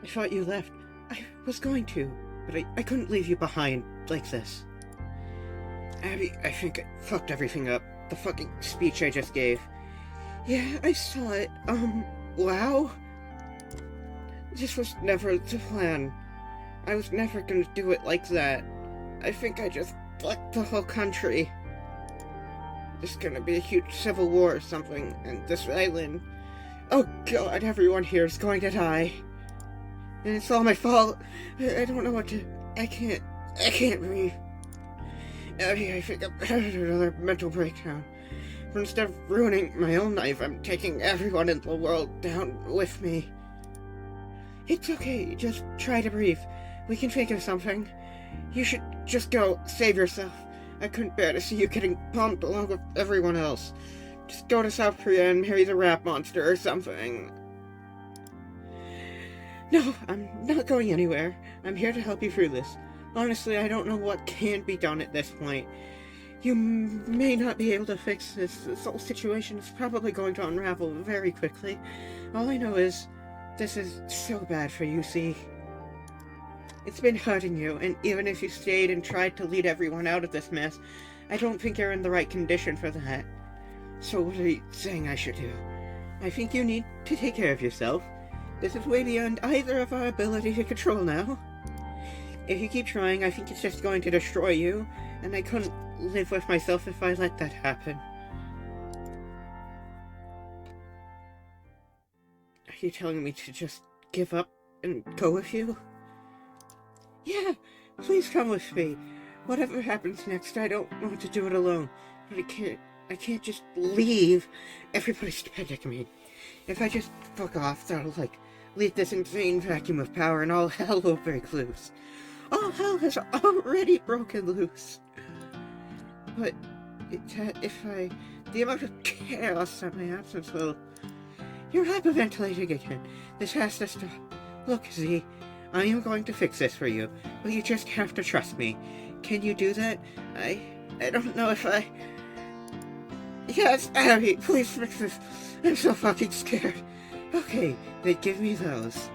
I thought you left. I was going to, but I couldn't leave you behind like this. Abby, I think I fucked everything up. The fucking speech I just gave. Yeah, I saw it. Wow? This was never the plan. I was never gonna do it like that. I think I just fucked the whole country. There's gonna be a huge civil war or something, and this island... Oh god, everyone here is going to die. And it's all my fault. I don't know what to... I can't breathe. I think I'm having another mental breakdown. But instead of ruining my own life, I'm taking everyone in the world down with me. It's okay, just try to breathe. We can figure something. You should just go save yourself. I couldn't bear to see you getting pumped along with everyone else. Just go to South Korea and marry the rap monster or something. No, I'm not going anywhere. I'm here to help you through this. Honestly, I don't know what can be done at this point. You may not be able to fix this. This whole situation is probably going to unravel very quickly. All I know is, this is so bad for you, see? It's been hurting you, and even if you stayed and tried to lead everyone out of this mess, I don't think you're in the right condition for that. So what are you saying I should do? I think you need to take care of yourself. This is way beyond either of our ability to control now. If you keep trying, I think it's just going to destroy you, and I couldn't live with myself if I let that happen. Are you telling me to just give up and go with you? Yeah, please come with me. Whatever happens next, I don't want to do it alone. But I can't just leave. Everybody's depending on me. If I just fuck off, that'll, leave this insane vacuum of power and all hell will break loose. All hell has already broken loose. But the amount of chaos that my absence will... You're hyperventilating again. This has to stop. Look, Z, I am going to fix this for you, but you just have to trust me. Can you do that? I don't know if I... Yes, Abby, please fix this. I'm so fucking scared. Okay, then give me those.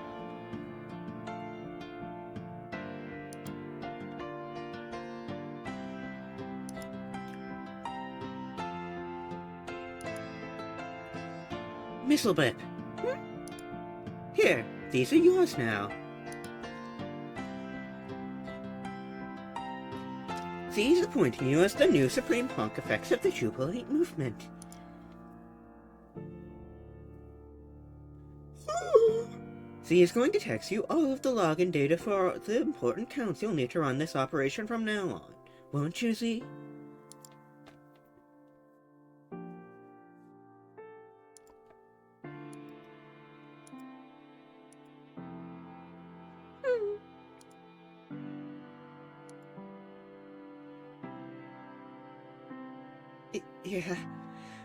Mistlebit. Here, these are yours now. These appointing you as the new Supreme Pontifex of the Jubilate Movement. Z is going to text you all of the login data for the important counts you'll need to run this operation from now on. Won't you, Z? Yeah.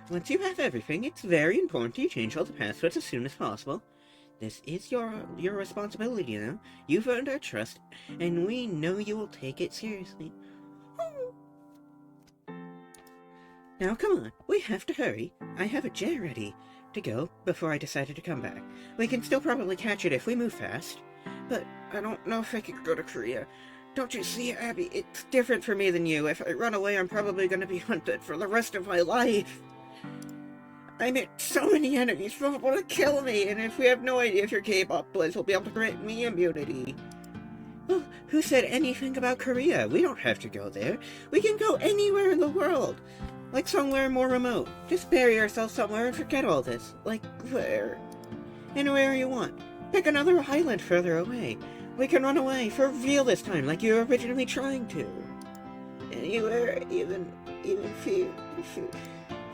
Once you have everything, it's very important you change all the passwords as soon as possible. This is your responsibility now. You've earned our trust, and we know you will take it seriously. Now come on, we have to hurry. I have a jet ready to go before I decided to come back. We can still probably catch it if we move fast. But I don't know if I could go to Korea. Don't you see, Abby? It's different for me than you. If I run away, I'm probably going to be hunted for the rest of my life. I met so many enemies who want to kill me, and if we have no idea if your K-pop boys will be able to grant me immunity. Well, who said anything about Korea? We don't have to go there. We can go anywhere in the world. Like somewhere more remote. Just bury ourselves somewhere and forget all this. Like where? Anywhere you want. Pick another island further away. We can run away for real this time, like you were originally trying to. Anywhere, even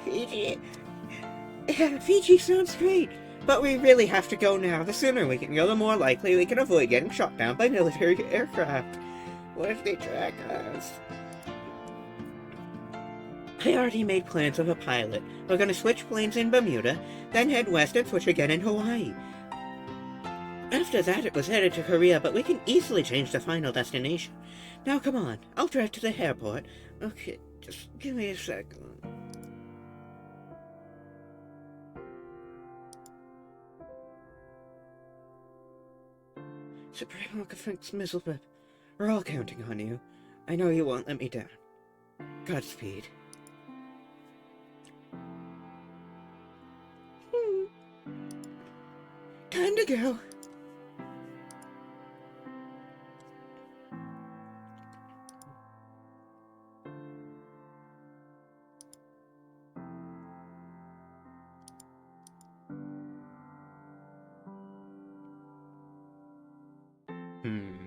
Fiji. Yeah, Fiji sounds great. But we really have to go now. The sooner we can go, the more likely we can avoid getting shot down by military aircraft. What if they track us? I already made plans with a pilot. We're gonna switch planes in Bermuda, then head west and switch again in Hawaii. After that, it was headed to Korea, but we can easily change the final destination. Now, come on. I'll drive to the airport. Okay, just give me a second. Supreme Thanks, Mizzlebip. We're all counting on you. I know you won't let me down. Godspeed. Time to go. Hmm.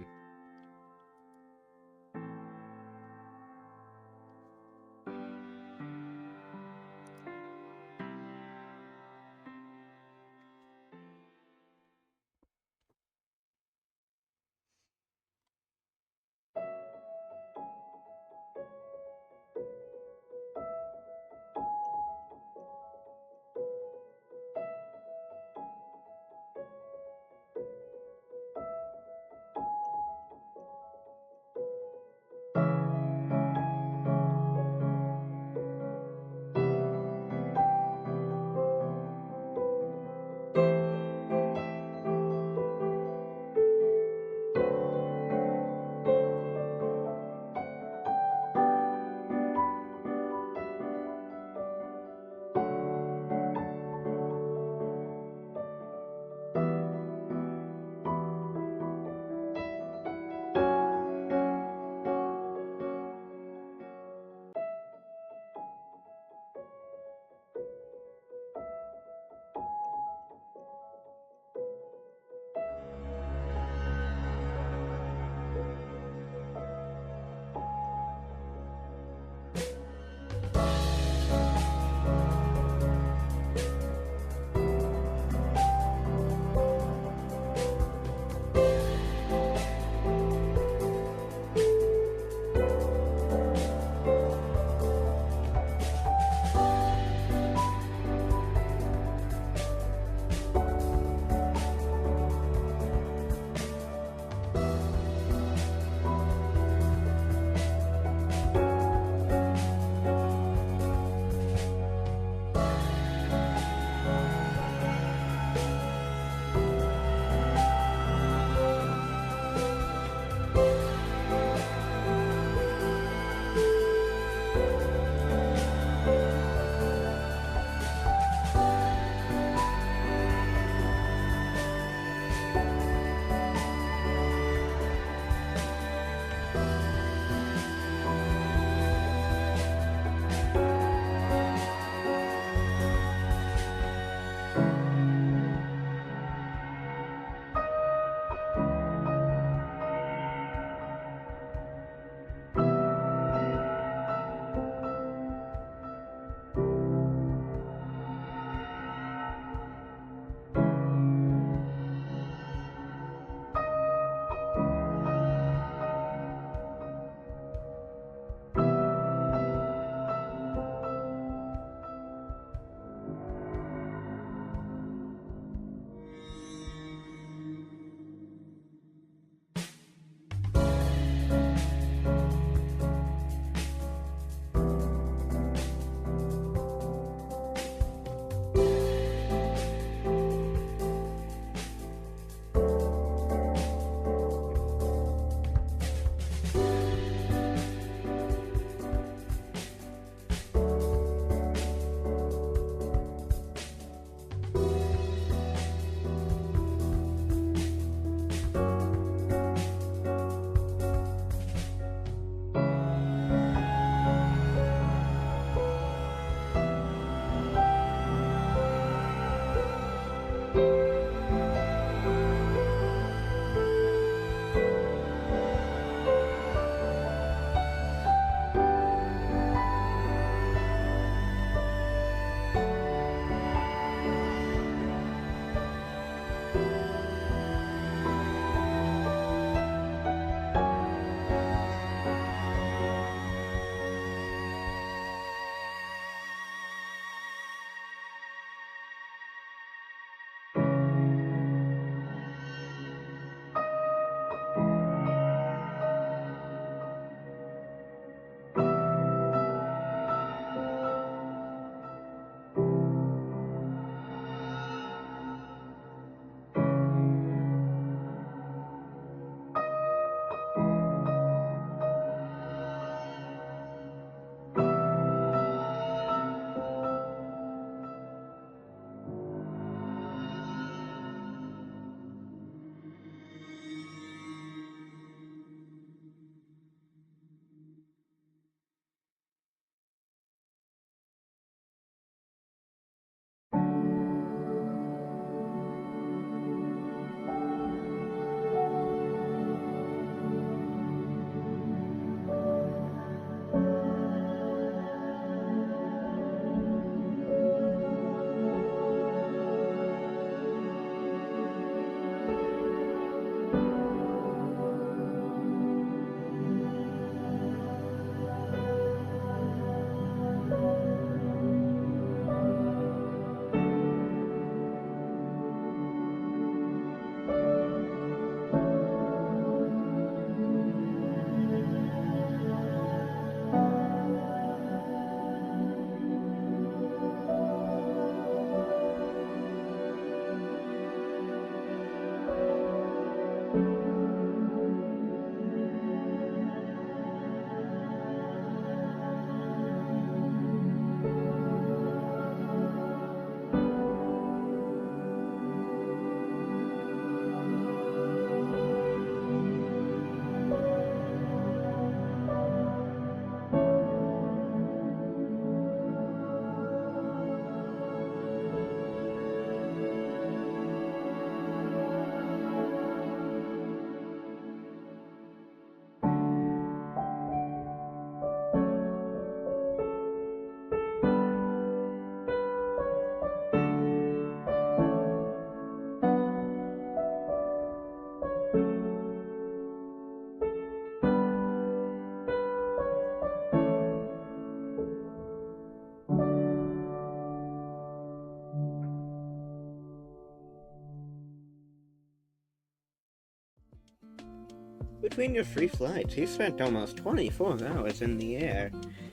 Between your free flights, you spent almost 24 hours in the air.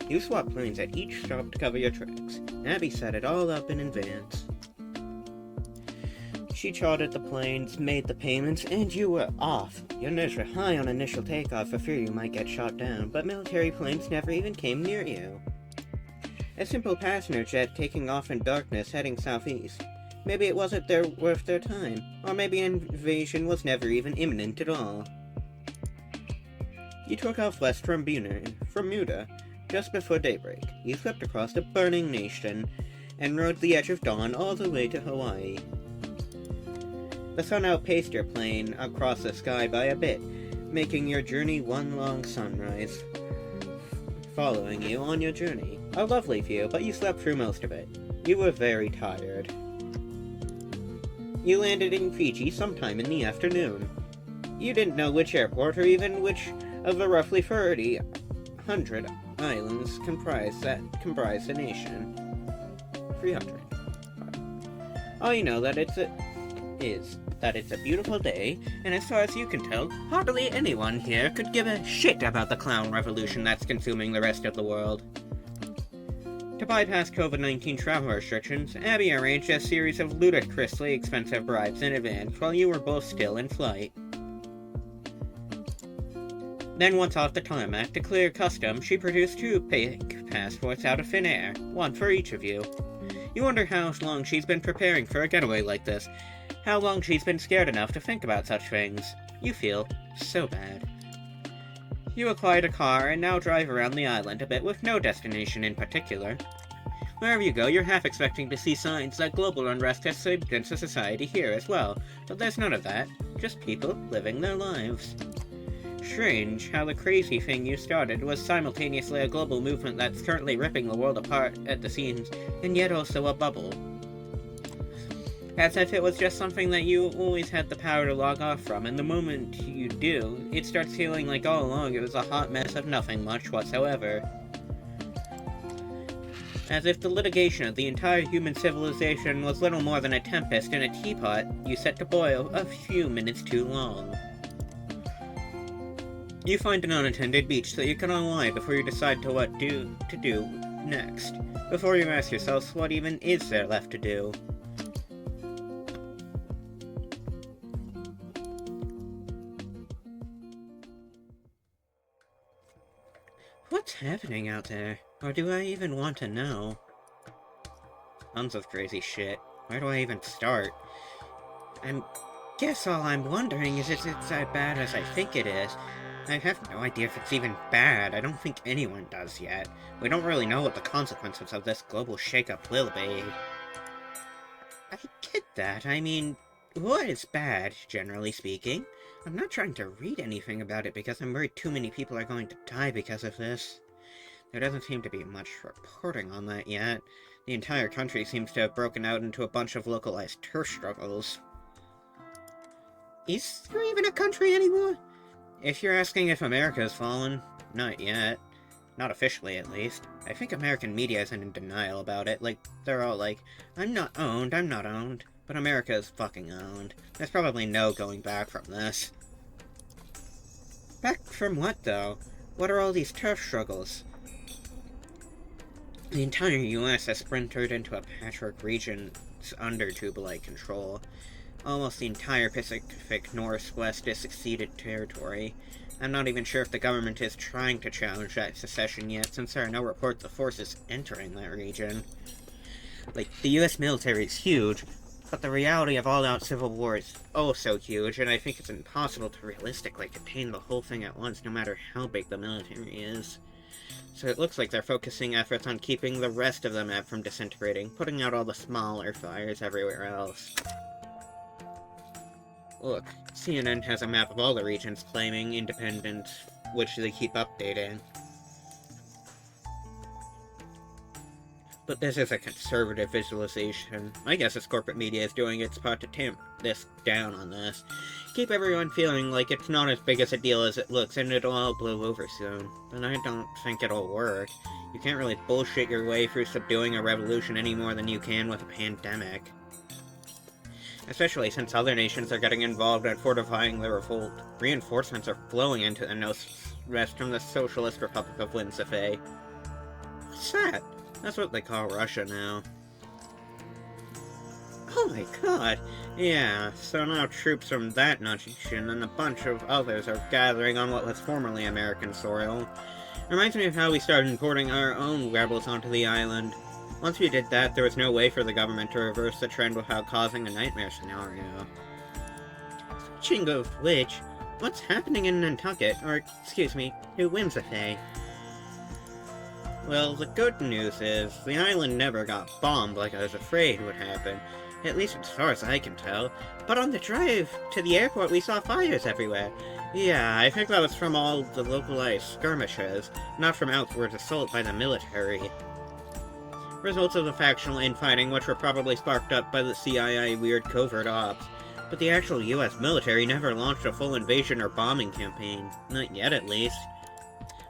You swapped planes at each stop to cover your tracks. Abby set it all up in advance. She chartered the planes, made the payments, and you were off. Your nerves were high on initial takeoff for fear you might get shot down, but military planes never even came near you. A simple passenger jet taking off in darkness heading southeast. Maybe it wasn't worth their time, or maybe an invasion was never even imminent at all. You took off west from Bermuda, just before daybreak. You swept across the burning nation, and rode the edge of dawn all the way to Hawaii. The sun outpaced your plane across the sky by a bit, making your journey one long sunrise, following you on your journey. A lovely view, but you slept through most of it. You were very tired. You landed in Fiji sometime in the afternoon. You didn't know which airport or even which of the roughly 300 islands comprise the nation. 300. All you know is that it's a beautiful day, and as far as you can tell, hardly anyone here could give a shit about the clown revolution that's consuming the rest of the world. To bypass COVID-19 travel restrictions, Abby arranged a series of ludicrously expensive bribes in advance while you were both still in flight. Then once off the tarmac to clear customs, she produced 2 fake passports out of thin air, one for each of you. You wonder how long she's been preparing for a getaway like this, how long she's been scared enough to think about such things. You feel so bad. You acquired a car and now drive around the island a bit with no destination in particular. Wherever you go, you're half expecting to see signs that global unrest has seeped into society here as well, but there's none of that, just people living their lives. Strange how the crazy thing you started was simultaneously a global movement that's currently ripping the world apart at the seams, and yet also a bubble. As if it was just something that you always had the power to log off from, and the moment you do, it starts feeling like all along it was a hot mess of nothing much whatsoever. As if the litigation of the entire human civilization was little more than a tempest in a teapot you set to boil a few minutes too long. You find an unattended beach that you can unwind before you decide what to do next, before you ask yourselves what even is there left to do. What's happening out there? Or do I even want to know? Tons of crazy shit. Where do I even start? Guess all I'm wondering is if it's as bad as I think it is. I have no idea if it's even bad. I don't think anyone does yet. We don't really know what the consequences of this global shakeup will be. I get that. I mean, what is bad, generally speaking? I'm not trying to read anything about it because I'm worried too many people are going to die because of this. There doesn't seem to be much reporting on that yet. The entire country seems to have broken out into a bunch of localized turf struggles. Is there even a country anymore? If you're asking if America has fallen, not yet. Not officially, at least. I think American media isn't in denial about it. Like, they're all like, I'm not owned. But America is fucking owned. There's probably no going back from this. Back from what, though? What are all these turf struggles? The entire US has splintered into a patchwork region under Tubalite control. Almost the entire Pacific Northwest is seceded territory. I'm not even sure if the government is trying to challenge that secession yet, since there are no reports of forces entering that region. Like, the US military is huge, but the reality of all-out civil war is oh so huge, and I think it's impossible to realistically contain the whole thing at once, no matter how big the military is. So it looks like they're focusing efforts on keeping the rest of the map from disintegrating, putting out all the smaller fires everywhere else. Look, CNN has a map of all the regions claiming independence, which they keep updating. But this is a conservative visualization. I guess its corporate media is doing its part to tamp this down on this. Keep everyone feeling like it's not as big as a deal as it looks and it'll all blow over soon. But I don't think it'll work. You can't really bullshit your way through subduing a revolution any more than you can with a pandemic. especially since other nations are getting involved in fortifying the revolt. Reinforcements are flowing into the Northwest from the Socialist Republic of Winsafei. What's that? That's what they call Russia now. Oh my god! Yeah, so now troops from that nation and a bunch of others are gathering on what was formerly American soil. Reminds me of how we started importing our own rebels onto the island. Once we did that, there was no way for the government to reverse the trend without causing a nightmare scenario. Speaking of which, what's happening in Nantucket, or excuse me, New Whimsifay? Well, the good news is, the island never got bombed like I was afraid would happen, at least as far as I can tell, but on the drive to the airport we saw fires everywhere. Yeah, I think that was from all the localized skirmishes, not from outward assault by the military. Results of the factional infighting, which were probably sparked up by the CIA weird covert ops, but the actual US military never launched a full invasion or bombing campaign. Not yet, at least.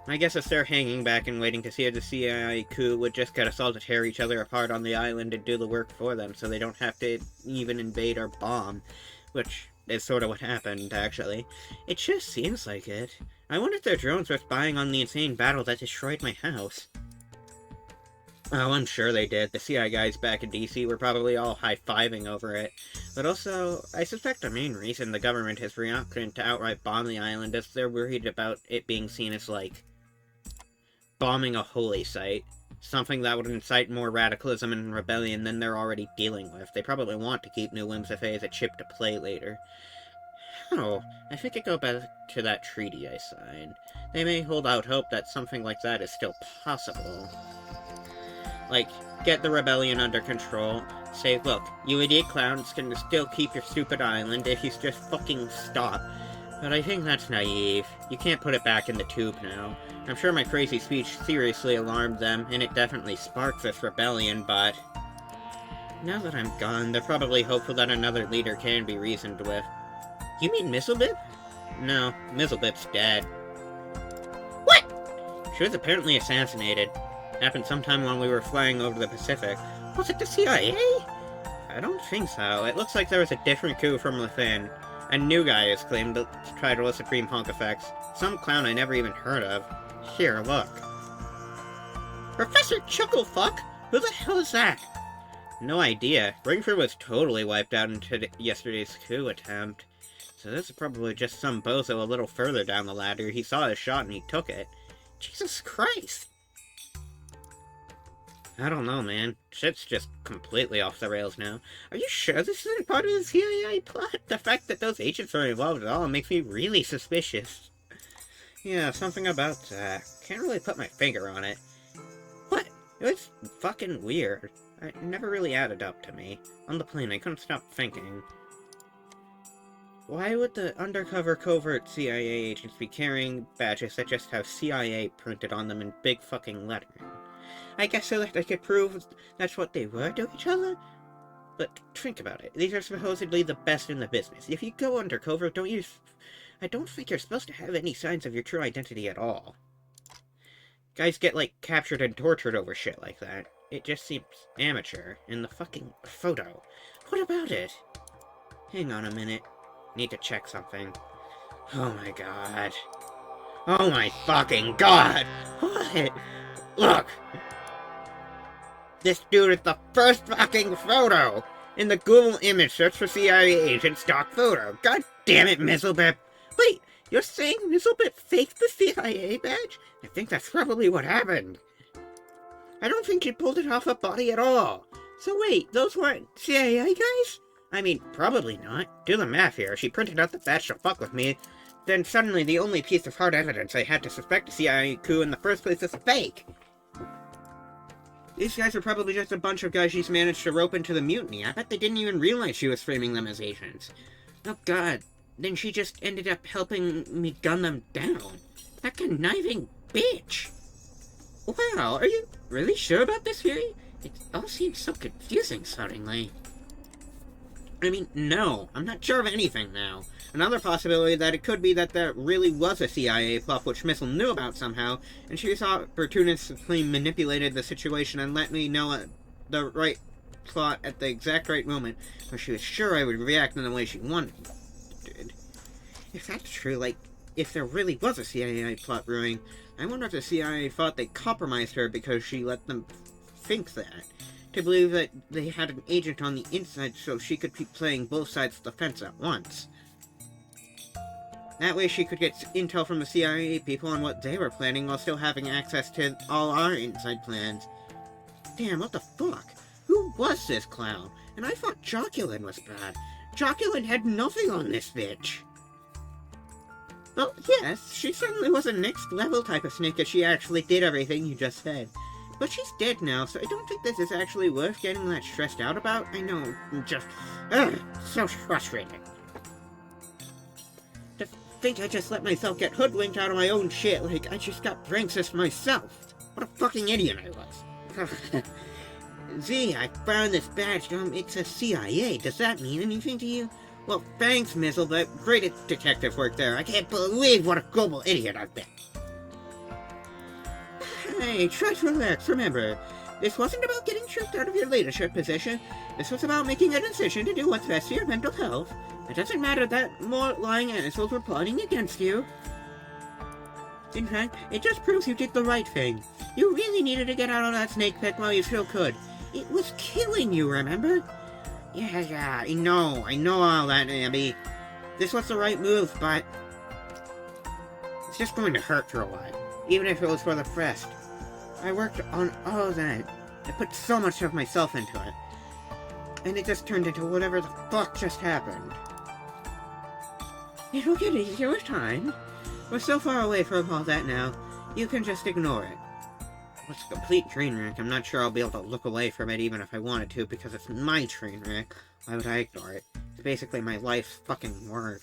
My guess is they're hanging back and waiting to see if the CIA coup would just get us all to tear each other apart on the island and do the work for them, so they don't have to even invade or bomb, which is sort of what happened, actually. It just seems like it. I wonder if their drones were spying on the insane battle that destroyed my house. Oh, I'm sure they did. The CIA guys back in DC were probably all high-fiving over it. But also, I suspect the main reason the government is reluctant to outright bomb the island is they're worried about it being seen as, like, bombing a holy site. Something that would incite more radicalism and rebellion than they're already dealing with. They probably want to keep New Whimsifay as a chip to play later. Oh, I think it go back to that treaty I signed. They may hold out hope that something like that is still possible. Like, get the rebellion under control, say, look, you idiot clowns can still keep your stupid island if you just fucking stop. But I think that's naive. You can't put it back in the tube now. I'm sure my crazy speech seriously alarmed them, and it definitely sparked this rebellion, but now that I'm gone, they're probably hopeful that another leader can be reasoned with. You mean Mistlebip? No, Mistlebip's dead. What? She was apparently assassinated. Happened sometime when we were flying over the Pacific. Was it the CIA? I don't think so. It looks like there was a different coup from within. A new guy is claimed to try to supreme honk effects. Some clown I never even heard of. Here, look. Professor Chucklefuck? Who the hell is that? No idea. Ringford was totally wiped out in yesterday's coup attempt. So this is probably just some bozo a little further down the ladder. He saw his shot and he took it. Jesus Christ! I don't know, man. Shit's just completely off the rails now. Are you sure this isn't part of the CIA plot? The fact that those agents are involved at all makes me really suspicious. Yeah, something about that. Can't really put my finger on it. What? It was fucking weird. It never really added up to me. On the plane, I couldn't stop thinking. Why would the undercover covert CIA agents be carrying badges that just have CIA printed on them in big fucking lettering? I guess so that they could prove that's what they were to each other? But think about it. These are supposedly the best in the business. If you go undercover, I don't think you're supposed to have any signs of your true identity at all. Guys get, like, captured and tortured over shit like that. It just seems amateur. In the fucking photo. What about it? Hang on a minute. Need to check something. Oh my god. Oh my fucking god! What? Look! This dude is the first fucking photo! In the Google image search for CIA agent stock photo. God damn it, Mistlebip! Wait, you're saying Mistlebip faked the CIA badge? I think that's probably what happened. I don't think she pulled it off a body at all. So wait, those weren't CIA guys? I mean, probably not. Do the math here. She printed out the badge to fuck with me. Then suddenly the only piece of hard evidence I had to suspect a CIA coup in the first place is fake. These guys are probably just a bunch of guys she's managed to rope into the mutiny. I bet they didn't even realize she was framing them as agents. Oh god, then she just ended up helping me gun them down. That conniving bitch! Wow, are you really sure about this theory? It all seems so confusing suddenly. I mean, no, I'm not sure of anything now. Another possibility that it could be that there really was a CIA plot which Missile knew about somehow, and she opportunistically manipulated the situation and let me know at the right plot at the exact right moment, where she was sure I would react in the way she wanted. If that's true, like, if there really was a CIA plot brewing, I wonder if the CIA thought they compromised her because she let them think that. To believe that they had an agent on the inside so she could be playing both sides of the fence at once. That way she could get intel from the CIA people on what they were planning while still having access to all our inside plans. Damn, what the fuck? Who was this clown? And I thought Joculin was bad. Joculin had nothing on this bitch. Well, yes, she certainly was a next-level type of snake if she actually did everything you just said. But she's dead now, so I don't think this is actually worth getting that stressed out about. I know, I'm just... so frustrating. To think I just let myself get hoodwinked out of my own shit, like I just got Francis myself. What a fucking idiot I was. Z, I found this badge. It's a CIA. Does that mean anything to you? Well, thanks, Mizzle, but great detective work there. I can't believe what a global idiot I've been. Hey, try to relax. Remember, this wasn't about getting tricked out of your leadership position. This was about making a decision to do what's best for your mental health. It doesn't matter that more lying assholes were plotting against you. In fact, it just proves you did the right thing. You really needed to get out of that snake pit while you still could. It was killing you, remember? Yeah, I know all that, Abby. This was the right move, but... it's just going to hurt for a while, even if it was for the best. I worked on all of that. I put so much of myself into it. And it just turned into whatever the fuck just happened. It'll get easier with time. We're so far away from all that now, you can just ignore it. It's a complete train wreck. I'm not sure I'll be able to look away from it even if I wanted to, because it's my train wreck. Why would I ignore it? It's basically my life's fucking work.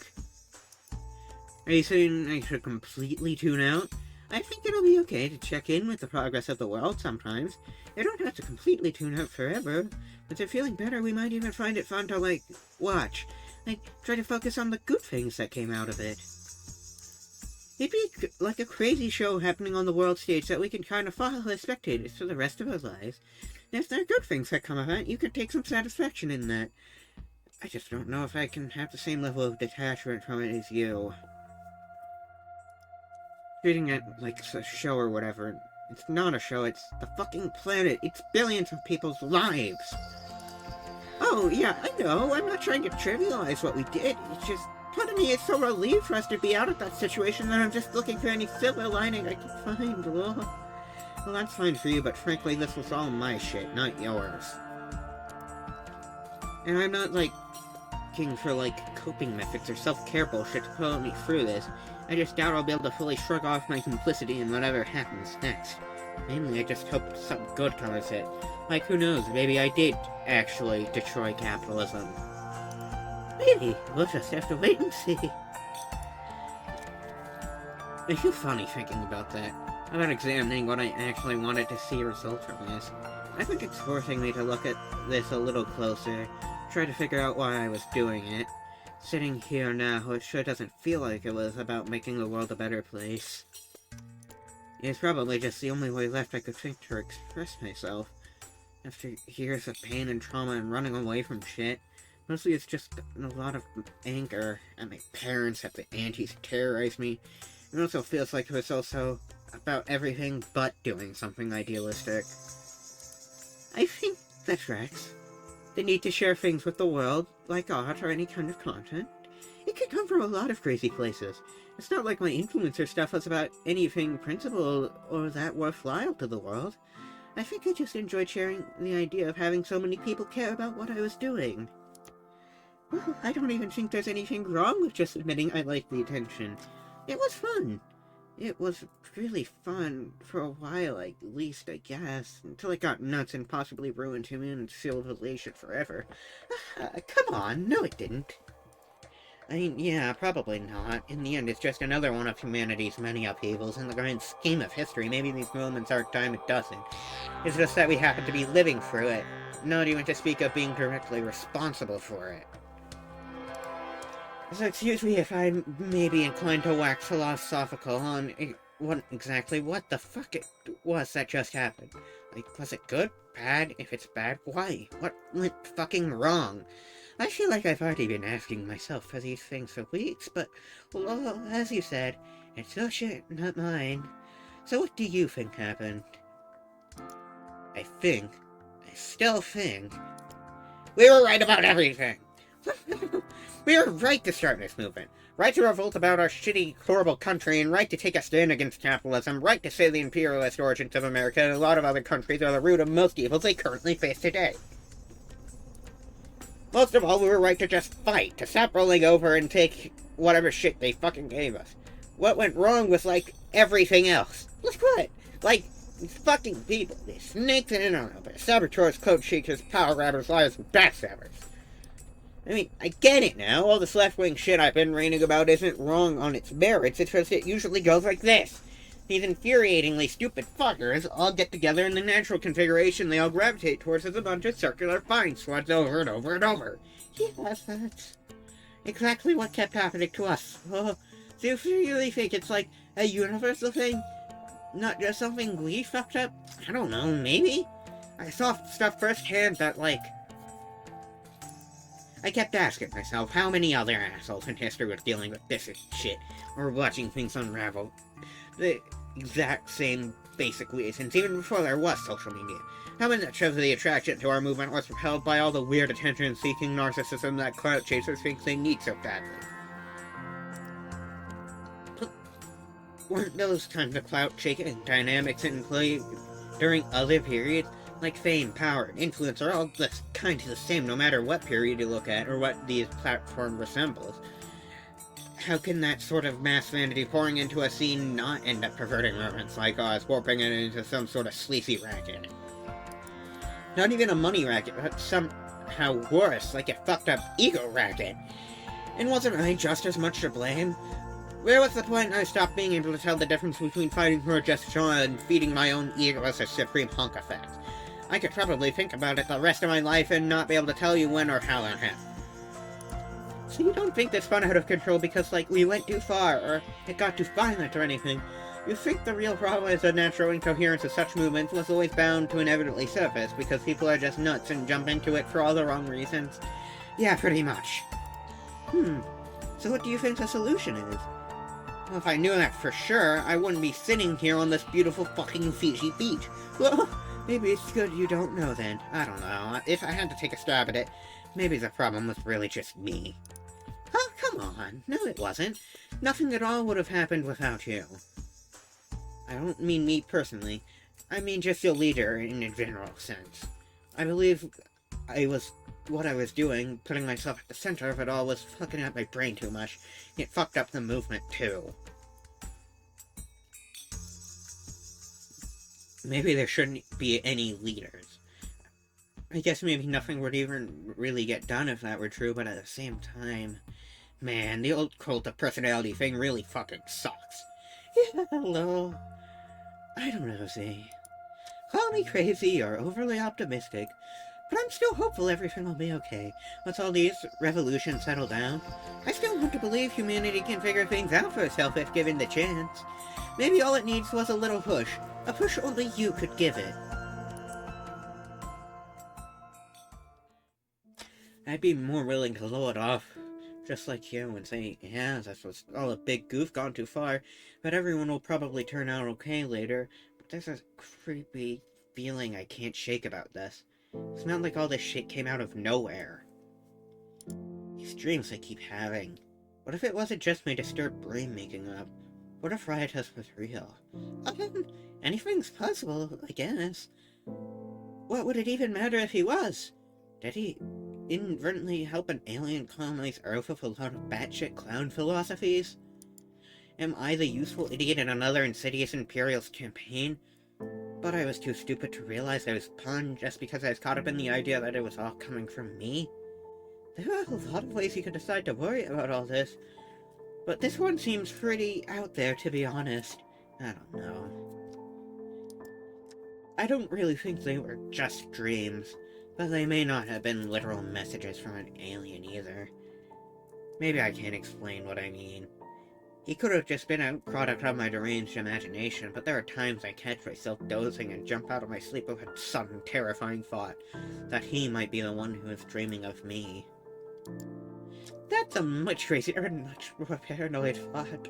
Are you saying I should completely tune out? I think it'll be okay to check in with the progress of the world sometimes. You don't have to completely tune out forever. But if feeling better, we might even find it fun to, like, watch. Like, try to focus on the good things that came out of it. It'd be like a crazy show happening on the world stage that we can kind of follow as spectators for the rest of our lives. And if there are good things that come of it, you can take some satisfaction in that. I just don't know if I can have the same level of detachment from it as you. Treating it like a show or whatever. It's not a show, it's the fucking planet. It's billions of people's lives. Oh, yeah, I know. I'm not trying to trivialize what we did. It's just... part of me is so relieved for us to be out of that situation that I'm just looking for any silver lining I can find. Well, that's fine for you, but frankly, this was all my shit, not yours. And I'm not, like, looking for, like, coping methods or self-care bullshit to pull me through this. I just doubt I'll be able to fully shrug off my complicity in whatever happens next. Mainly, I just hope something good comes of it. Like, who knows, maybe I did actually destroy capitalism. Maybe. We'll just have to wait and see. I feel funny thinking about that. About examining what I actually wanted to see result from this. I think it's forcing me to look at this a little closer. Try to figure out why I was doing it. Sitting here now, it sure doesn't feel like it was about making the world a better place. It's probably just the only way left I could think to express myself. After years of pain and trauma and running away from shit. Mostly it's just a lot of anger at my parents, at the aunties who terrorized me. It also feels like it was also about everything but doing something idealistic. I think that tracks. The need to share things with the world, like art or any kind of content. It can come from a lot of crazy places. It's not like my influencer stuff was about anything principled or that worthwhile to the world. I think I just enjoyed sharing the idea of having so many people care about what I was doing. Well, I don't even think there's anything wrong with just admitting I liked the attention. It was fun. It was really fun for a while, at least, I guess, until it got nuts and possibly ruined human civilization forever. Come on, no it didn't. I mean, yeah, probably not. In the end, it's just another one of humanity's many upheavals. In the grand scheme of history, maybe these moments aren't dime a dozen. It's just that we happen to be living through it, not even to speak of being directly responsible for it. So excuse me if I may be inclined to wax philosophical on what the fuck it was that just happened. Like, was it good? bad? If it's bad, why? What went fucking wrong? I feel like I've already been asking myself for these things for weeks, but, well, as you said, it's your shit, not mine. So what do you think happened? I still think, we were right about everything! We were right to start this movement. Right to revolt about our shitty, horrible country, and right to take a stand against capitalism. Right to say the imperialist origins of America and a lot of other countries are the root of most evils they currently face today. Most of all, we were right to just fight, to stop rolling over and take whatever shit they fucking gave us. What went wrong was, like, everything else. Like what? Like, these fucking people, these snakes and I don't know, but saboteurs, code shakers, power grabbers, liars, and backstabbers. I mean, I get it now. All this left-wing shit I've been reading about isn't wrong on its merits. It's just it usually goes like this. These infuriatingly stupid fuckers all get together in the natural configuration they all gravitate towards as a bunch of circular fine sluts over and over and over. Yes, that's exactly what kept happening to us. Oh, do you really think it's like a universal thing? Not just something we fucked up? I don't know, maybe? I saw stuff firsthand that, like... I kept asking myself how many other assholes in history were dealing with this shit, or watching things unravel. The exact same basic reasons, even before there was social media. How much of the attraction to our movement was propelled by all the weird attention-seeking narcissism that clout chasers think they need so badly? But weren't those kinds of clout-chasing dynamics in play during other periods? Like fame, power, and influence are all kind of the same no matter what period you look at or what the platform resembles. How can that sort of mass vanity pouring into a scene not end up perverting movements like ours, warping it into some sort of sleazy racket? Not even a money racket, but somehow worse, like a fucked up ego racket. And wasn't I just as much to blame? Where was the point I stopped being able to tell the difference between fighting for a just cause and feeding my own ego as a supreme hunk effect? I could probably think about it the rest of my life and not be able to tell you when or how that happened. So you don't think this spun out of control because, like, we went too far, or it got too violent or anything. You think the real problem is the natural incoherence of such movements was always bound to inevitably surface because people are just nuts and jump into it for all the wrong reasons? Yeah, pretty much. So what do you think the solution is? Well, if I knew that for sure, I wouldn't be sitting here on this beautiful fucking Fiji beach. Well, maybe it's good you don't know then. I don't know. If I had to take a stab at it, maybe the problem was really just me. Oh, come on. No, it wasn't. Nothing at all would have happened without you. I don't mean me personally. I mean just your leader in a general sense. I believe what I was doing, putting myself at the center of it all, was fucking up my brain too much. It fucked up the movement, too. Maybe there shouldn't be any leaders. I guess maybe nothing would even really get done if that were true, but at the same time... Man, the old cult of personality thing really fucking sucks. Yeah, hello. I don't know, Z. Call me crazy or overly optimistic, but I'm still hopeful everything will be okay once all these revolutions settle down. I still want to believe humanity can figure things out for itself if given the chance. Maybe all it needs was a little push. A push only you could give it. I'd be more willing to blow it off, just like you, and say, yeah, this was all a big goof gone too far, but everyone will probably turn out okay later. But there's a creepy feeling I can't shake about this. It's not like all this shit came out of nowhere. These dreams I keep having. What if it wasn't just my disturbed brain making up? What if Riotus was real? Anything's possible, I guess. What would it even matter if he was? Did he inadvertently help an alien colonize Earth with a lot of batshit clown philosophies? Am I the useful idiot in another insidious imperialist campaign? But I was too stupid to realize I was pawned just because I was caught up in the idea that it was all coming from me. There are a lot of ways you could decide to worry about all this, but this one seems pretty out there, to be honest. I don't know. I don't really think they were just dreams, but they may not have been literal messages from an alien either. Maybe I can't explain what I mean. He could have just been a product of my deranged imagination, but there are times I catch myself dozing and jump out of my sleep with a sudden terrifying thought that he might be the one who is dreaming of me. That's a much crazier and much more paranoid thought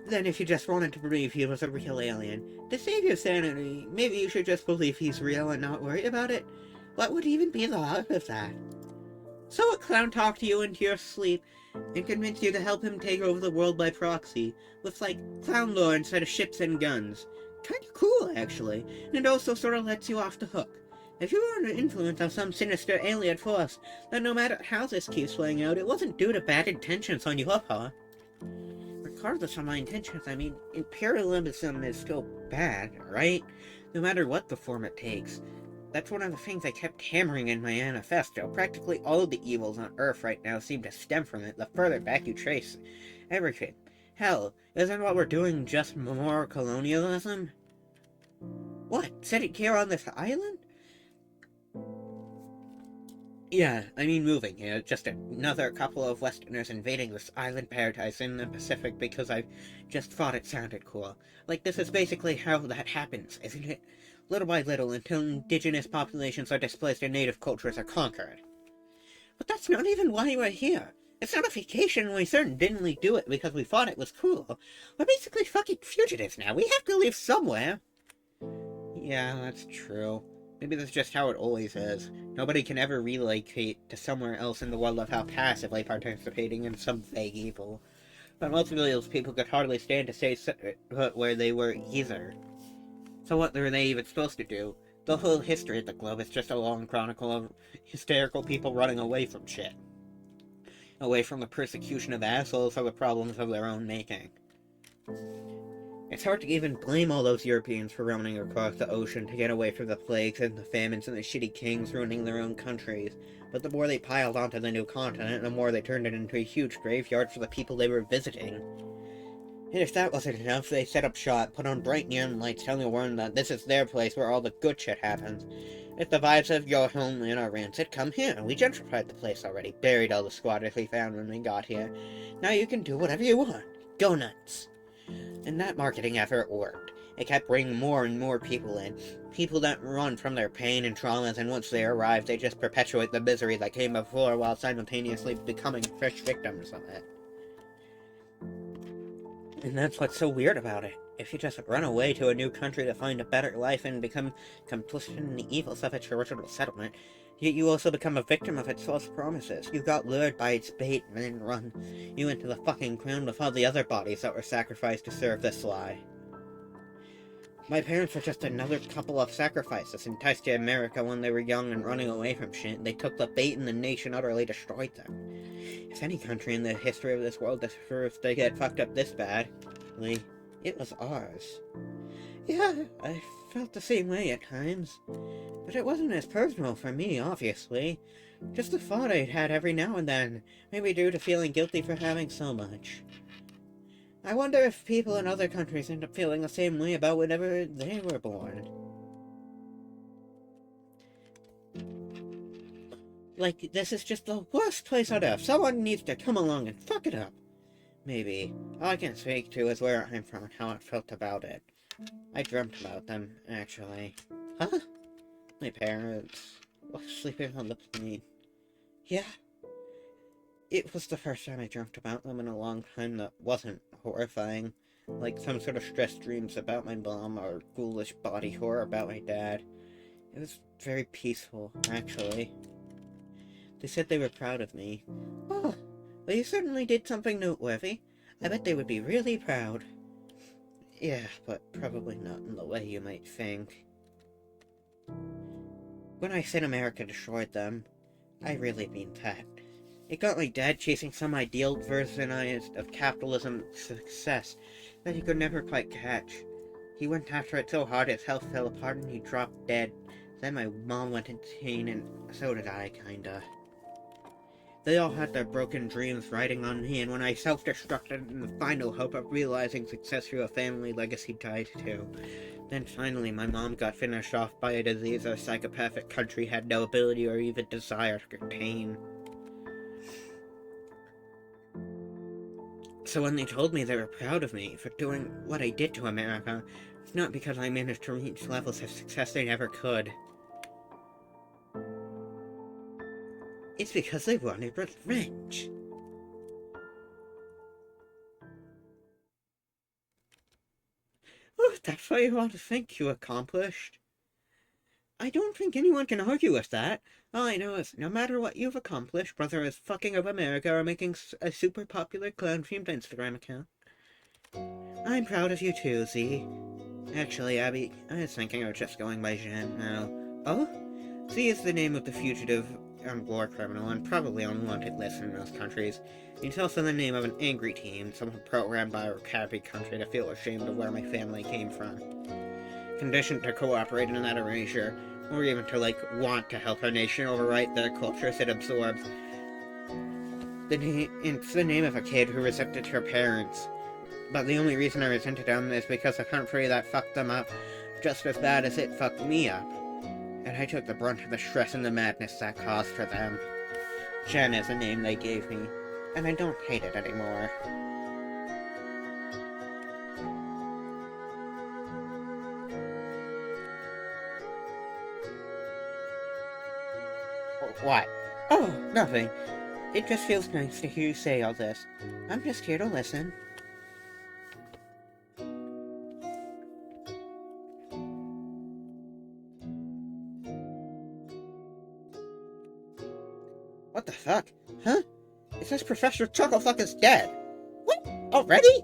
than if you just wanted to believe he was a real alien. To save your sanity, maybe you should just believe he's real and not worry about it. What would even be the harm of that? So a clown talked to you into your sleep and convinced you to help him take over the world by proxy, with, like, clown lore instead of ships and guns. Kinda cool, actually, and it also sort of lets you off the hook. If you were under influence of some sinister alien force, then no matter how this keeps playing out, it wasn't due to bad intentions on your part. Regardless of my intentions, I mean, imperialism is still bad, right? No matter what the form it takes. That's one of the things I kept hammering in my manifesto. Practically all of the evils on Earth right now seem to stem from it, the further back you trace everything. Hell, isn't what we're doing just more colonialism? What, sitting here on this island? Yeah, I mean moving here, just another couple of Westerners invading this island paradise in the Pacific because I just thought it sounded cool. Like, this is basically how that happens, isn't it? Little by little, until indigenous populations are displaced and native cultures are conquered. But that's not even why we're here. It's not a vacation, and we certainly didn't do it because we thought it was cool. We're basically fucking fugitives now. We have to live somewhere. Yeah, that's true. Maybe that's just how it always is. Nobody can ever relocate to somewhere else in the world without passively participating in some vague evil. But most of those people could hardly stand to stay put where they were either. So what were they even supposed to do? The whole history of the globe is just a long chronicle of hysterical people running away from shit. Away from the persecution of assholes or the problems of their own making. It's hard to even blame all those Europeans for running across the ocean to get away from the plagues and the famines and the shitty kings ruining their own countries. But the more they piled onto the new continent, the more they turned it into a huge graveyard for the people they were visiting. And if that wasn't enough, they set up shop, put on bright neon lights telling the world that this is their place where all the good shit happens. If the vibes of your homeland are rancid, come here. We gentrified the place already, buried all the squatters we found when we got here. Now you can do whatever you want. Go nuts. And that marketing effort worked. It kept bringing more and more people in. People that run from their pain and traumas, and once they arrive, they just perpetuate the misery that came before while simultaneously becoming fresh victims of it. And that's what's so weird about it. If you just run away to a new country to find a better life and become complicit in the evils of its original settlement, yet you also become a victim of its false promises. You got lured by its bait and then run you into the fucking ground with all the other bodies that were sacrificed to serve this lie. My parents were just another couple of sacrifices enticed to America when they were young and running away from shit. They took the bait and the nation utterly destroyed them. If any country in the history of this world deserves to get fucked up this badly, it was ours. Yeah, I felt the same way at times. But it wasn't as personal for me, obviously. Just a thought I'd had every now and then, maybe due to feeling guilty for having so much. I wonder if people in other countries end up feeling the same way about whenever they were born. Like, this is just the worst place on earth. Someone needs to come along and fuck it up. Maybe. All I can speak to is where I'm from and how I felt about it. I dreamt about them, actually. Huh? My parents were sleeping on the plane. Yeah. It was the first time I dreamt about them in a long time that wasn't horrifying. Like some sort of stress dreams about my mom or ghoulish body horror about my dad. It was very peaceful, actually. They said they were proud of me. Oh, well, you certainly did something noteworthy. I bet they would be really proud. Yeah, but probably not in the way you might think. When I said America destroyed them, I really mean that. It got my dad chasing some ideal version of capitalism success that he could never quite catch. He went after it so hard his health fell apart and he dropped dead. Then my mom went insane and so did I, kinda. They all had their broken dreams riding on me, and when I self-destructed in the final hope of realizing success through a family legacy died too. Then finally my mom got finished off by a disease our psychopathic country had no ability or even desire to contain. So when they told me they were proud of me for doing what I did to America, it's not because I managed to reach levels of success they never could. It's because they wanted revenge. Oh, that's what you want to think you accomplished. I don't think anyone can argue with that. All I know is, no matter what you've accomplished, whether it's fucking up America or making a super popular clown-themed Instagram account, I'm proud of you too, Z. Actually, Abby, I was thinking of just going by Jen now. Oh? Z is the name of the fugitive and war criminal, and probably on wanted list in most countries. It's also the name of an angry team, someone programmed by a crappy country to feel ashamed of where my family came from. Conditioned to cooperate in that erasure, or even to, want to help our nation overwrite the cultures it absorbs. It's the name of a kid who resented her parents. But the only reason I resented them is because the country that fucked them up just as bad as it fucked me up. And I took the brunt of the stress and the madness that caused for them. Jen is the name they gave me, and I don't hate it anymore. What? Oh, nothing. It just feels nice to hear you say all this. I'm just here to listen. What the fuck? Huh? It says Professor Chucklefuck is dead. What? Already?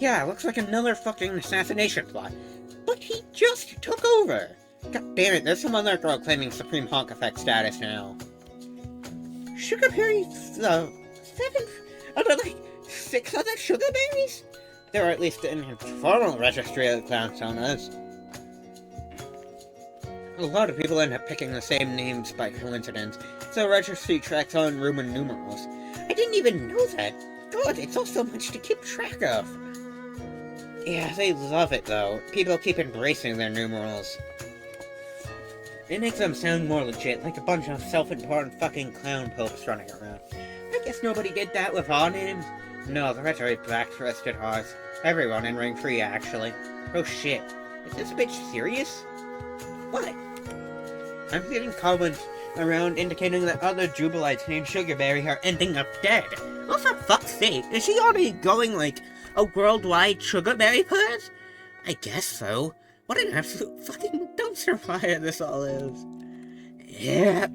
Yeah, looks like another fucking assassination plot. But he just took over. God damn it, there's some other girl claiming Supreme Honk Effect status now. Sugar berries, 7? Are there 6 other sugar berries? There are at least in his formal registry of clown sonas. A lot of people end up picking the same names by coincidence, so registry tracks on Roman numerals. I didn't even know that. God, it's all so much to keep track of. Yeah, they love it though. People keep embracing their numerals. It makes them sound more legit, like a bunch of self-important fucking clown popes running around. I guess nobody did that with our names. No, the rest are black-twisted ours. Everyone in Ring 3, actually. Oh shit. Is this bitch serious? What? I'm getting comments around indicating that other Jubilites named Sugarberry are ending up dead. Oh, for fuck's sake, is she already going a worldwide Sugarberry purge? I guess so. What an absolute fucking dumpster fire this all is. Yep.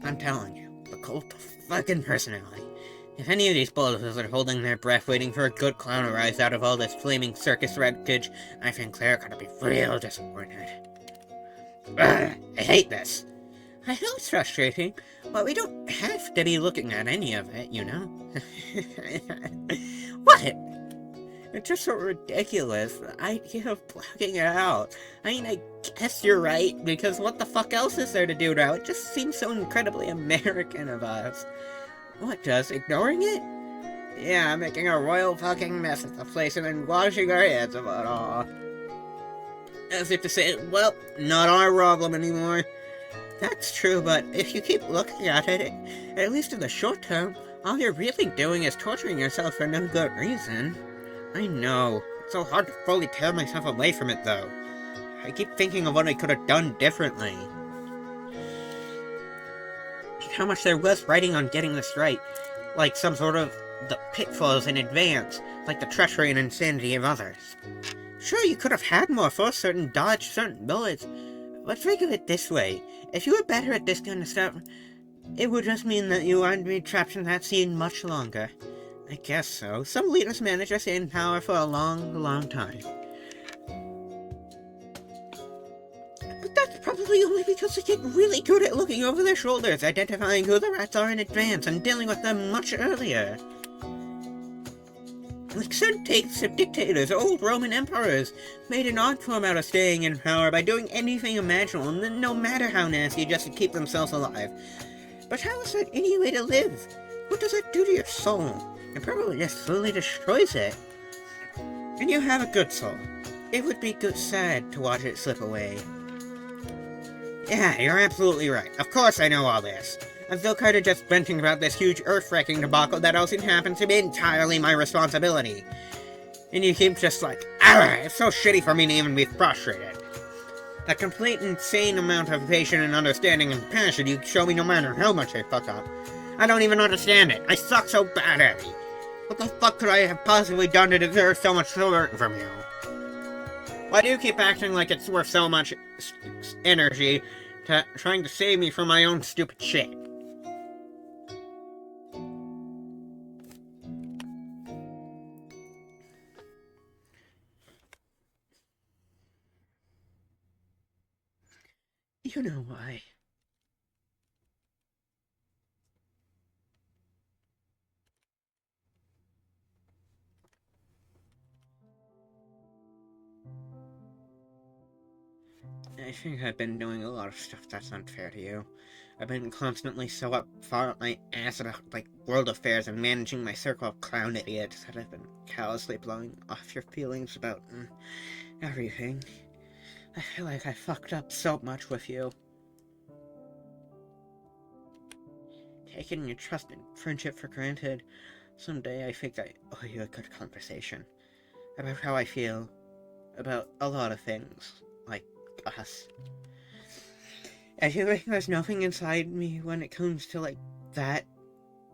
I'm telling you, the cult of fucking personality. If any of these bulldozers are holding their breath waiting for a good clown to rise out of all this flaming circus wreckage, I think they're gonna be real disappointed. Ugh, I hate this. I know it's frustrating, but we don't have to be looking at any of it, you know? What? It's just so ridiculous, the idea of blocking it out. I mean, I guess you're right, because what the fuck else is there to do now? It just seems so incredibly American of us. What, just ignoring it? Yeah, making a royal fucking mess of the place and then washing our heads about it all. As if to say, well, not our problem anymore. That's true, but if you keep looking at it, at least in the short term, all you're really doing is torturing yourself for no good reason. I know. It's so hard to fully tear myself away from it, though. I keep thinking of what I could have done differently. And how much there was writing on getting this right. Like some sort of the pitfalls in advance, like the treachery and insanity of others. Sure, you could have had more foresight and dodged certain bullets, but think of it this way. If you were better at this kind of stuff, it would just mean that you wouldn't be trapped in that scene much longer. I guess so. Some leaders manage to stay in power for a long, long time. But that's probably only because they get really good at looking over their shoulders, identifying who the rats are in advance, and dealing with them much earlier. Like certain takes of dictators or old Roman emperors made an art form out of staying in power by doing anything imaginable, and no matter how nasty, just to keep themselves alive. But how is that any way to live? What does that do to your soul? It probably just slowly destroys it. And you have a good soul. It would be sad to watch it slip away. Yeah, you're absolutely right. Of course I know all this. I'm still kind of just venting about this huge earth-wrecking debacle that also happens to be entirely my responsibility. And you keep just like, it's so shitty for me to even be frustrated. The complete insane amount of patience and understanding and passion you show me no matter how much I fuck up. I don't even understand it. I suck so bad at it. What the fuck could I have possibly done to deserve so much support from you? Why do you keep acting like it's worth so much energy to trying to save me from my own stupid shit? You know why. I think I've been doing a lot of stuff that's unfair to you. I've been constantly so up far up my ass about, like, world affairs and managing my circle of clown idiots that I've been callously blowing off your feelings about everything. I feel like I fucked up so much with you. Taking your trust and friendship for granted. Someday I think I owe you a good conversation about how I feel about a lot of things, like us. I feel like there's nothing inside me when it comes to, like, that.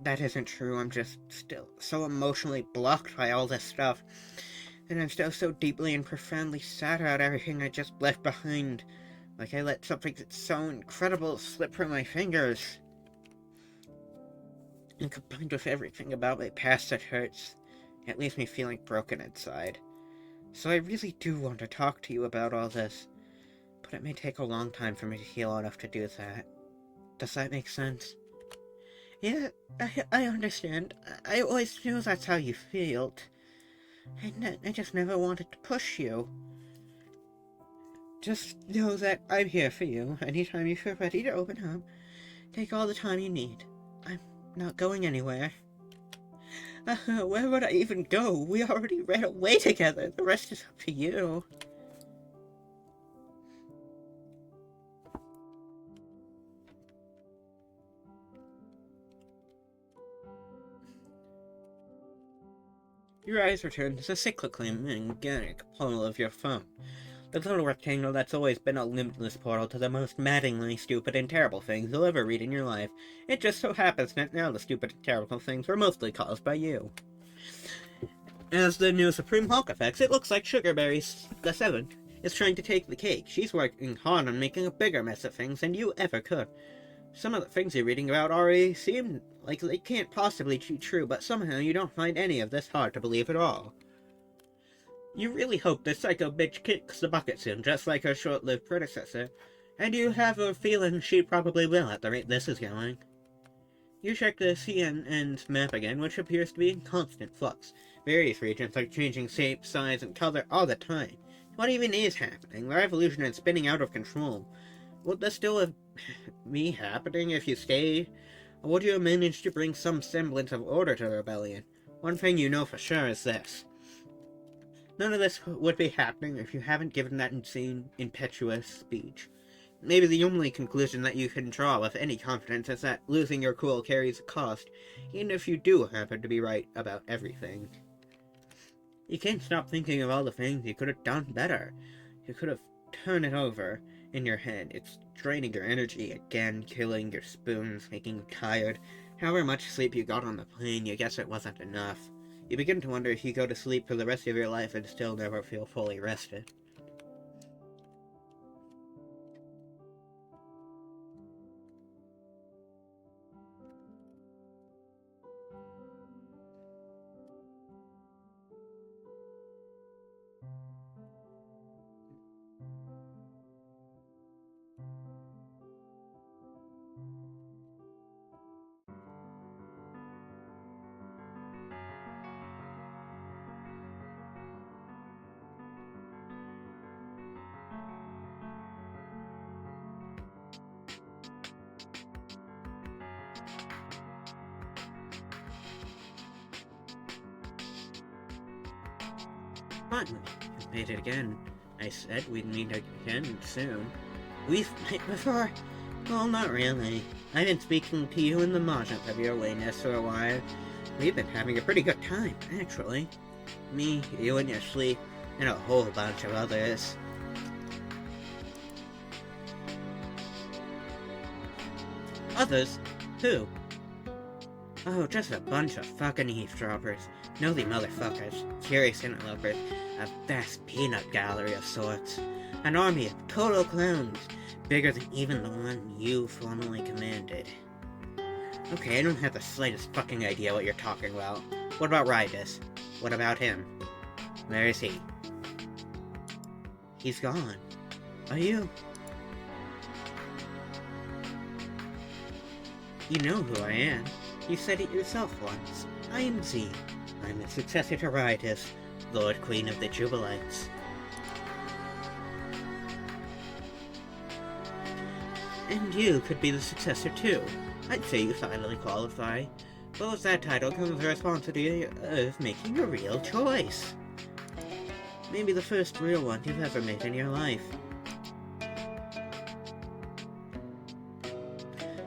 That isn't true. I'm just still so emotionally blocked by all this stuff. And I'm still so deeply and profoundly sad about everything I just left behind. Like I let something that's so incredible slip through my fingers. And combined with everything about my past that hurts, it leaves me feeling broken inside. So I really do want to talk to you about all this. But it may take a long time for me to heal enough to do that. Does that make sense? Yeah, I understand. I always knew that's how you felt. I just never wanted to push you. Just know that I'm here for you anytime you feel ready to open up. Take all the time you need. I'm not going anywhere. Where would I even go? We already ran away together. The rest is up to you. Your eyes return to the cyclically magnetic portal of your phone. The little rectangle that's always been a limitless portal to the most maddeningly stupid and terrible things you'll ever read in your life. It just so happens that now the stupid and terrible things were mostly caused by you. As the new Supreme Hulk effects, it looks like Sugarberry the 7th is trying to take the cake. She's working hard on making a bigger mess of things than you ever could. Some of the things you're reading about already seem like they can't possibly be true, but somehow you don't find any of this hard to believe at all. You really hope this psycho bitch kicks the bucket soon, just like her short-lived predecessor, and you have a feeling she probably will at the rate this is going. You check the CNN's map again, which appears to be in constant flux. Various regions are changing shape, size, and color all the time. What even is happening? The revolution is spinning out of control. Would this still be happening if you stayed? Or would you manage to bring some semblance of order to the rebellion? One thing you know for sure is this. None of this would be happening if you haven't given that insane, impetuous speech. Maybe the only conclusion that you can draw with any confidence is that losing your cool carries a cost, even if you do happen to be right about everything. You can't stop thinking of all the things you could have done better. You could have turned it over in your head. It's draining your energy again, killing your spoons, making you tired. However much sleep you got on the plane, you guess it wasn't enough. You begin to wonder if you go to sleep for the rest of your life and still never feel fully rested. Finally, we've made it again. I said we'd meet again soon. We've met before. Well, not really. I've been speaking to you in the margins of your wayness for a while. We've been having a pretty good time, actually. Me, you in your sleep, and a whole bunch of others. Others? Who? Oh, just a bunch of fucking eavesdroppers. Nosy motherfuckers. Curious interlopers. A vast peanut gallery of sorts. An army of total clowns. Bigger than even the one you formerly commanded. Okay, I don't have the slightest fucking idea what you're talking about. What about Rydus? What about him? Where is he? He's gone. Are you? You know who I am. You said it yourself once. I am Z. I'm the successor to Rydus, Lord Queen of the Jubilites. And you could be the successor too. I'd say you finally qualify. But with that title comes the responsibility of making a real choice. Maybe the first real one you've ever made in your life.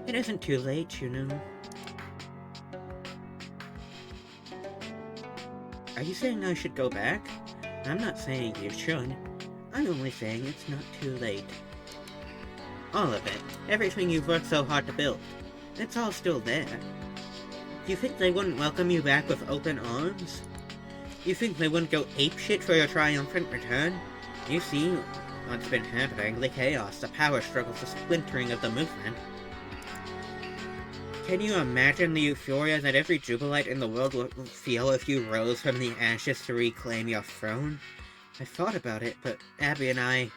It isn't too late, you know. Are you saying I should go back? I'm not saying you should. I'm only saying it's not too late. All of it. Everything you've worked so hard to build. It's all still there. Do you think they wouldn't welcome you back with open arms? You think they wouldn't go apeshit for your triumphant return? You see what's been happening, the chaos, the power struggles, the splintering of the movement. Can you imagine the euphoria that every Jubilite in the world would feel if you rose from the ashes to reclaim your throne? I thought about it, but Abby and I...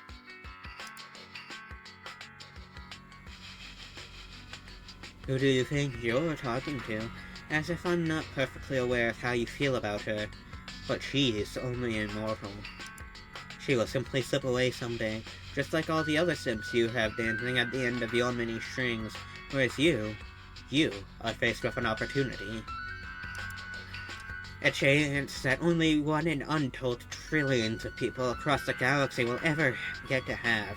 Who do you think you're talking to? As if I'm not perfectly aware of how you feel about her. But she is only immortal. She will simply slip away someday, just like all the other simps you have dancing at the end of your many strings, whereas you are faced with an opportunity. A chance that only one in untold trillions of people across the galaxy will ever get to have.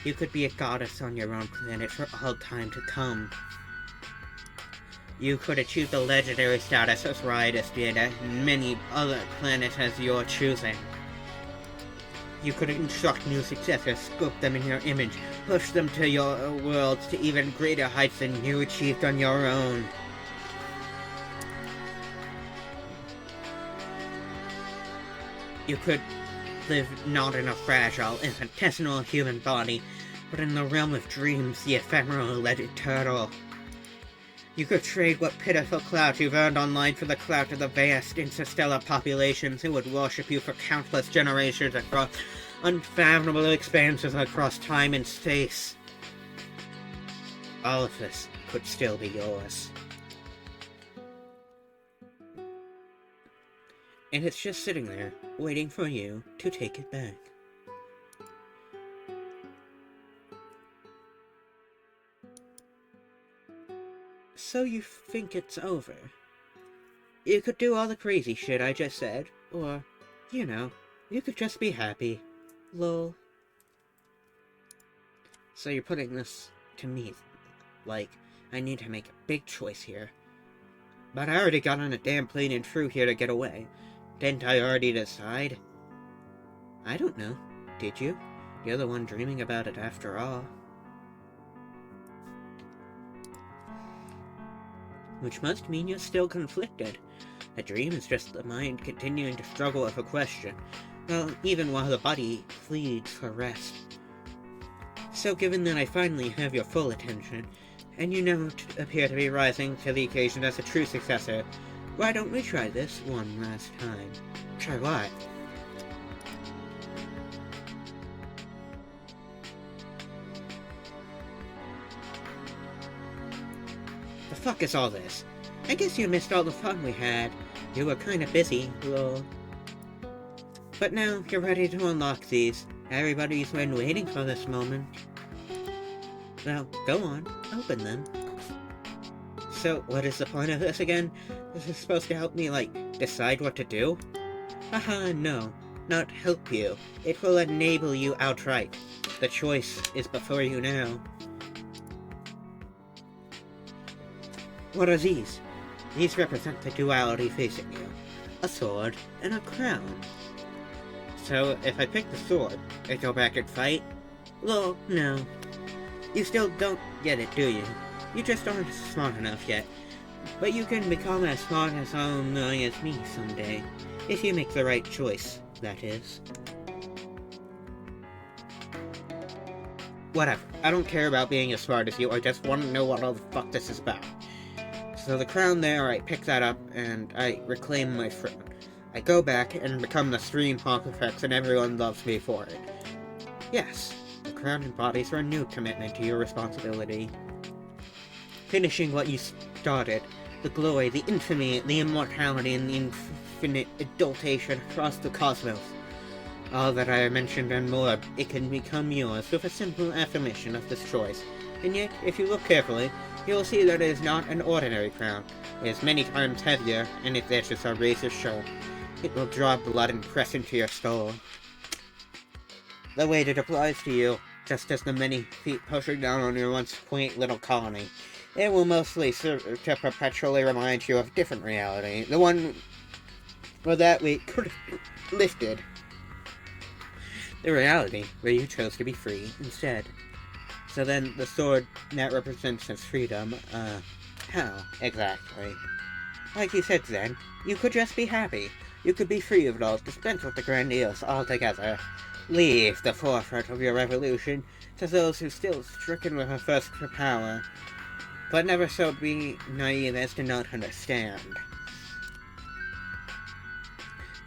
You could be a goddess on your own planet for all time to come. You could achieve the legendary status as Rydus did at many other planets as your choosing. You could instruct new successors, sculpt them in your image, push them to your worlds to even greater heights than you achieved on your own. You could live not in a fragile, infinitesimal human body, but in the realm of dreams, the ephemeral led eternal. You could trade what pitiful clout you've earned online for the clout of the vast interstellar populations who would worship you for countless generations across unfathomable expanses across time and space. All of this could still be yours. And it's just sitting there, waiting for you to take it back. So you think it's over? You could do all the crazy shit I just said, or, you know, you could just be happy. Lol. So you're putting this to me, like, I need to make a big choice here. But I already got on a damn plane and flew here to get away. Didn't I already decide? I don't know. Did you? You're the one dreaming about it after all. Which must mean you're still conflicted. A dream is just the mind continuing to struggle with a question, well, even while the body pleads for rest. So given that I finally have your full attention, and you now appear to be rising to the occasion as a true successor, why don't we try this one last time? Try what? The fuck is all this? I guess you missed all the fun we had. You were kinda busy, lol. But now you're ready to unlock these. Everybody's been waiting for this moment. Well, go on, open them. So, what is the point of this again? This is supposed to help me, like, decide what to do? Haha, no. Not help you. It will enable you outright. The choice is before you now. What are these? These represent the duality facing you. A sword and a crown. So, if I pick the sword, I go back and fight? Well, no. You still don't get it, do you? You just aren't smart enough yet. But you can become as smart as as me someday. If you make the right choice, that is. Whatever. I don't care about being as smart as you, I just want to know what all the fuck this is about. So the crown there, I pick that up, and I reclaim my throne. I go back and become the stream Pontifex, and everyone loves me for it. Yes, the crown embodies a renewed commitment to your responsibility. Finishing what you started, the glory, the infamy, the immortality, and the infinite adultation across the cosmos. All that I have mentioned and more, it can become yours with a simple affirmation of this choice. And yet, if you look carefully, you will see that it is not an ordinary crown. It is many times heavier, and its edges are razor sharp. It will draw blood and press into your skull. The weight it applies to you, just as the many feet pushing down on your once quaint little colony. It will mostly serve to perpetually remind you of a different reality, the one where that weight could have lifted. The reality where you chose to be free instead. So then, the sword that represents his freedom, how exactly? Like you said, Zen, you could just be happy. You could be free of it all, dispense with the grandiose altogether. Leave the forefront of your revolution to those who still stricken with a thirst for power, but never so be naive as to not understand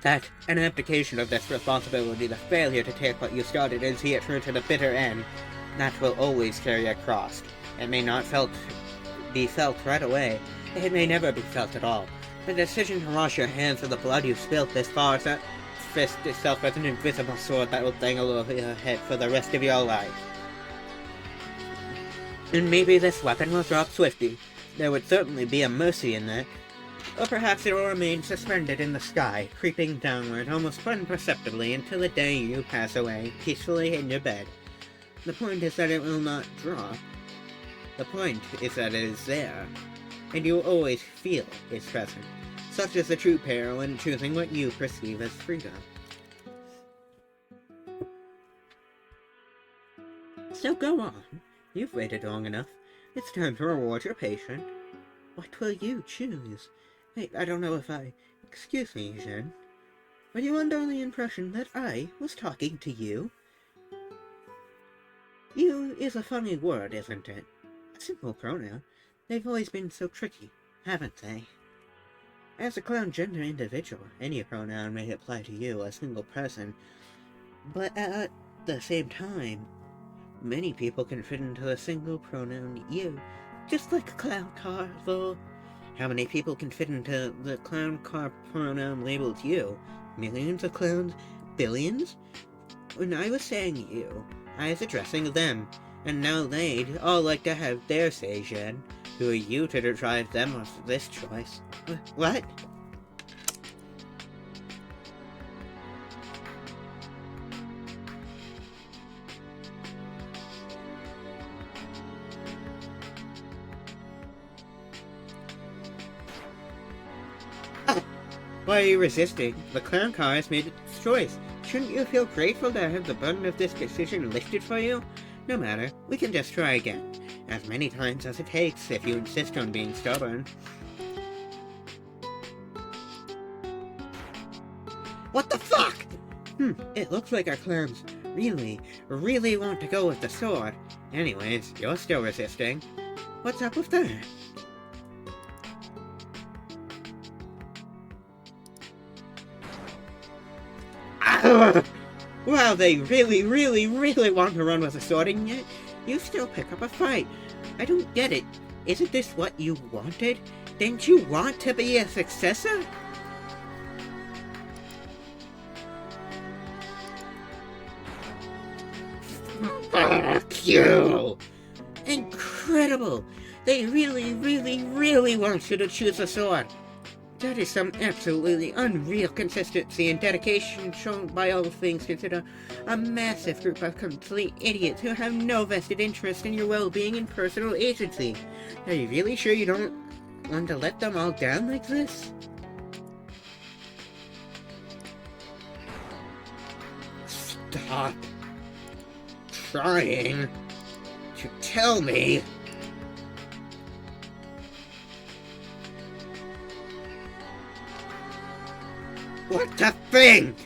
that an abdication of this responsibility, the failure to take what you started and see it through to the bitter end, that will always carry a cost. It may not be felt right away. It may never be felt at all. The decision to wash your hands of the blood you spilt this far fist itself as an invisible sword that will dangle over your head for the rest of your life. And maybe this weapon will drop swiftly. There would certainly be a mercy in that. Or perhaps it will remain suspended in the sky, creeping downward almost imperceptibly until the day you pass away, peacefully in your bed. The point is that it will not drop. The point is that it is there, and you will always feel its presence. Such is the true peril in choosing what you perceive as freedom. So go on. You've waited long enough. It's time to reward your patient. What will you choose? Wait, I don't know if I... Excuse me, Jen. Are you under the impression that I was talking to you? You is a funny word, isn't it? A simple pronoun. They've always been so tricky, haven't they? As a clown gender individual, any pronoun may apply to you, a single person. But at the same time, many people can fit into a single pronoun you. Just like a clown car, though. How many people can fit into the clown car pronoun labeled you? Millions of clowns? Billions? When I was saying you, I was addressing them, and now they'd all like to have their say, Jen. Who are you to deprive them of this choice? What? Why are you resisting? The clown car has made its choice. Shouldn't you feel grateful to have the burden of this decision lifted for you? No matter, we can just try again. As many times as it takes, if you insist on being stubborn. What the fuck? It looks like our clowns really want to go with the sword. Anyways, you're still resisting. What's up with that? Wow, they really want to run with a sword, and yet you still pick up a fight. I don't get it. Isn't this what you wanted? Didn't you want to be a successor? Fuck you! Incredible! They really want you to choose a sword. That is some absolutely unreal consistency and dedication shown by all things considered a massive group of complete idiots who have no vested interest in your well-being and personal agency. Are you really sure you don't one to let them all down like this? Stop trying to tell me what to think!